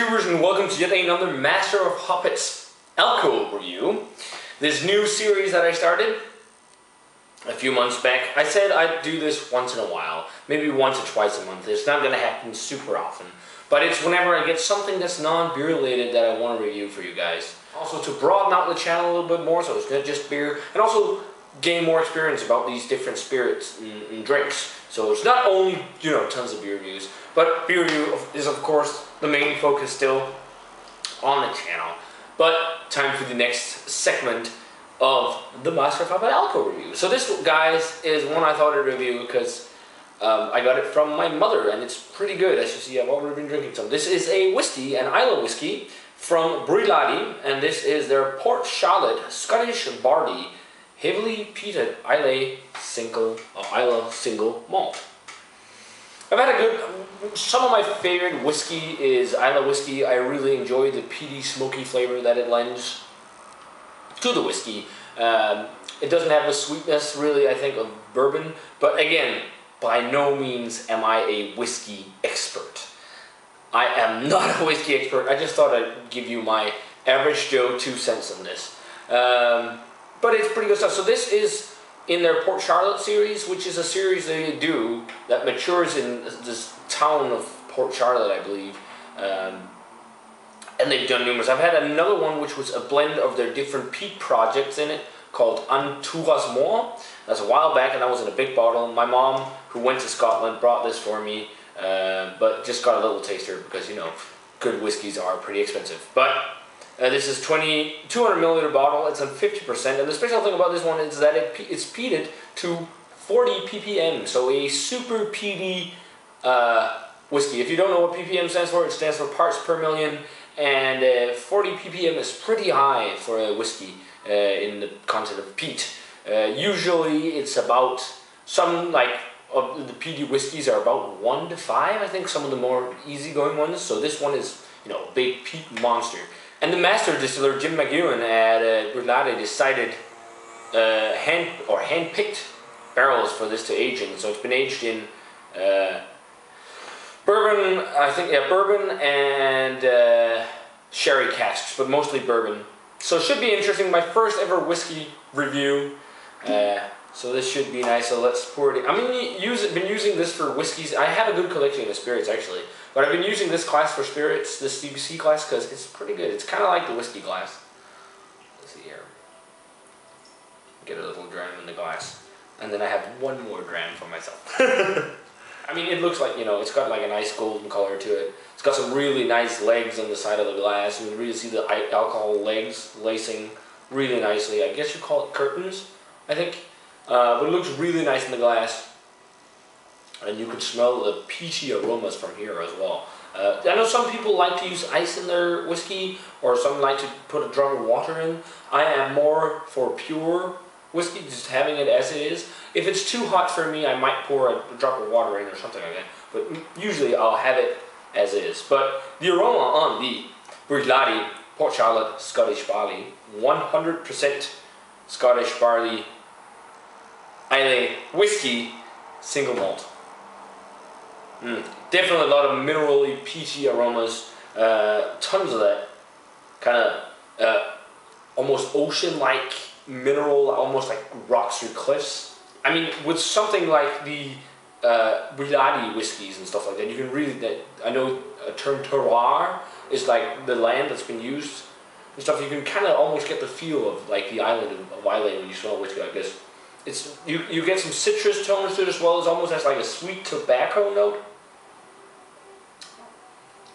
YouTubers, and welcome to yet another Master of Hoppets Alco review. This new series that I started a few months back. I said I'd do this once in a while, maybe once or twice a month. It's not going to happen super often, but it's whenever I get something that's non-beer related that I want to review for you guys. Also to broaden out the channel a little bit more, so it's not just beer, and also gain more experience about these different spirits and drinks. So it's not only, tons of beer reviews, but beer review is of course the main focus still on the channel. But time for the next segment of the Master of Hoppets Alco review. So this, guys, is one I thought I'd review because I got it from my mother, and it's pretty good. As you see, I've already been drinking some. This is a whiskey, an Islay whiskey from Bruichladdich, and this is their Port Charlotte Scottish Barley heavily peated Islay single malt. I've had a good, some of my favorite whiskey is Islay whiskey. I really enjoy the peaty, smoky flavor that it lends to the whiskey. It doesn't have the sweetness, really, I think, of bourbon, but again, by no means am I a whiskey expert. I am not a whiskey expert. I just thought I'd give you my average Joe 2 cents on this. But it's pretty good stuff. So this is in their Port Charlotte series, which is a series they do that matures in this town of Port Charlotte, I believe. And they've done numerous. I've had another one which was a blend of their different peat projects in it called Anturasmore. That's a while back, and that was in a big bottle. My mom, who went to Scotland, brought this for me, but just got a little taster because, good whiskeys are pretty expensive. But this is 200 milliliter bottle. It's on 50%, and the special thing about this one is that it's peated to 40 ppm, so a super peaty whiskey. If you don't know what ppm stands for, it stands for parts per million, and 40 ppm is pretty high for a whiskey in the concept of peat. Usually it's about, some of the peaty whiskeys are about 1 to 5, I think, some of the more easygoing ones. So this one is, a big peat monster. And the master distiller, Jim McEwen at Bruichladdich, decided hand-picked barrels for this to age in. So it's been aged in bourbon, bourbon and sherry casks, but mostly bourbon. So it should be interesting. My first ever whiskey review. So this should be nice. So let's pour it in. Been using this for whiskeys. I have a good collection of spirits actually, but I've been using this glass for spirits, this CBC glass, because it's pretty good. It's kind of like the whiskey glass. Let's see here. Get a little dram in the glass, and then I have one more dram for myself. It looks like, it's got like a nice golden color to it. It's got some really nice legs on the side of the glass. You can really see the alcohol legs lacing really nicely. I guess you call it curtains, I think. But it looks really nice in the glass. And you can smell the peachy aromas from here as well. I know some people like to use ice in their whiskey, or some like to put a drop of water in. I am more for pure whiskey, just having it as it is. If it's too hot for me, I might pour a drop of water in or something like that. But usually I'll have it as is. But the aroma on the Bruichladdich Port Charlotte Scottish Barley, 100% Scottish Barley Islay whiskey, single malt. Definitely a lot of minerally peachy aromas. Tons of that kind of almost ocean-like mineral, almost like rocks or cliffs. With something like the Bruichladdich whiskies and stuff like that, you can really, I know a term terroir is like the land that's been used and stuff. You can kind of almost get the feel of like the island of Islay when you smell whiskey like this. You get some citrus tones to it as well. It almost has like a sweet tobacco note.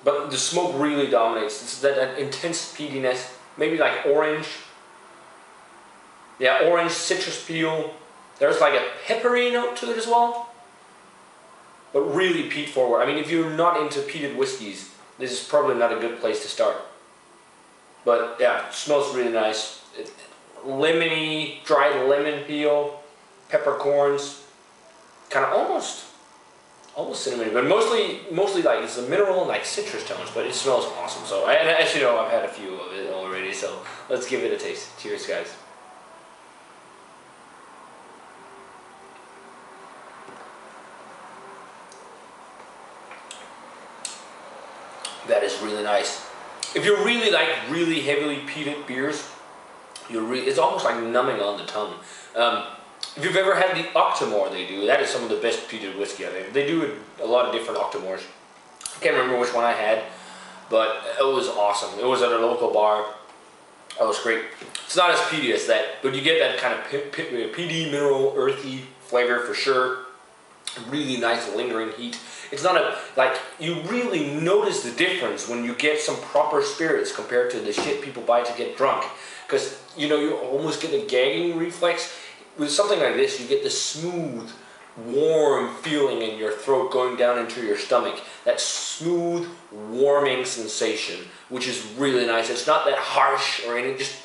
But the smoke really dominates. It's that intense peatiness, maybe like orange. Yeah, orange, citrus peel. There's like a peppery note to it as well. But really peat forward. If you're not into peated whiskeys, this is probably not a good place to start. But yeah, it smells really nice. Lemony, dried lemon peel, peppercorns, kind of almost cinnamon, but mostly like it's a mineral and like citrus tones, but it smells awesome. So as you know, I've had a few of it already, so let's give it a taste. Cheers, guys. That is is really nice. If you really like really heavily peated beers, it's almost like numbing on the tongue. If you've ever had the Octomore they do, that is some of the best peated whiskey out there. They do a lot of different Octomores. I can't remember which one I had, but it was awesome. It was at a local bar. It was great. It's not as peaty as that, but you get that kind of peaty, mineral, earthy flavor for sure. Really nice lingering heat. It's not you really notice the difference when you get some proper spirits compared to the shit people buy to get drunk. Because, you almost get a gagging reflex. With something like this, you get this smooth, warm feeling in your throat going down into your stomach. That smooth, warming sensation, which is really nice. It's not that harsh or anything, just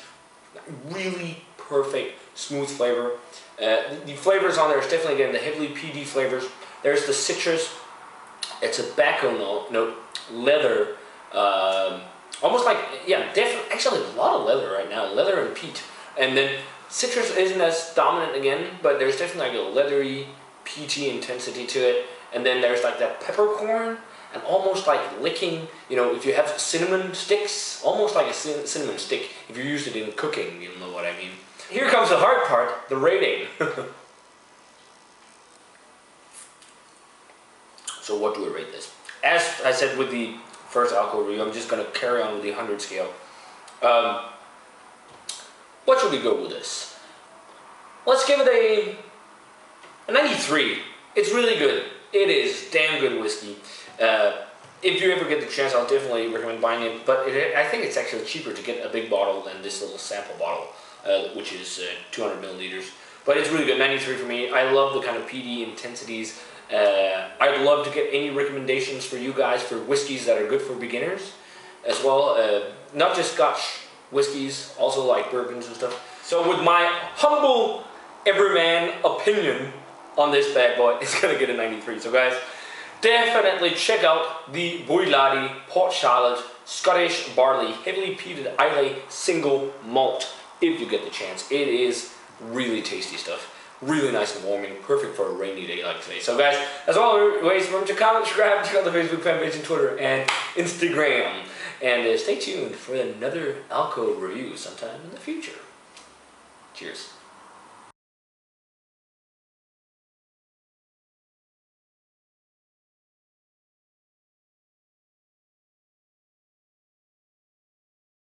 really perfect, smooth flavor. The flavors on there is definitely, again, the heavily peaty flavors. There's the citrus, a tobacco note, leather, almost like, definitely, actually a lot of leather right now, leather and peat. And then citrus isn't as dominant again, but there's definitely like a leathery, peaty intensity to it. And then there's like that peppercorn, and almost like licking, if you have cinnamon sticks, almost like a cinnamon stick, if you use it in cooking, you'll know what I mean. Here comes the hard part, the rating. So what do we rate this? As I said with the first Alco review, I'm just going to carry on with the 100 scale. What should we go with this? Let's give it a 93. It's really good. It is damn good whiskey. If you ever get the chance, I'll definitely recommend buying it. But I think it's actually cheaper to get a big bottle than this little sample bottle, which is 200 milliliters. But it's really good. 93 for me. I love the kind of peaty intensities. I'd love to get any recommendations for you guys for whiskeys that are good for beginners as well. Not just Scotch whiskeys, also like bourbons and stuff. So with my humble everyman opinion on this bad boy, it's gonna get a 93. So guys, definitely check out the Bruichladdich Port Charlotte Scottish Barley heavily peated Islay single malt if you get the chance. It is really tasty stuff. Really nice and warming, perfect for a rainy day like today. So guys, as always, remember to comment, subscribe, check out the Facebook fan page and Twitter and Instagram. And stay tuned for another Alco review sometime in the future. Cheers.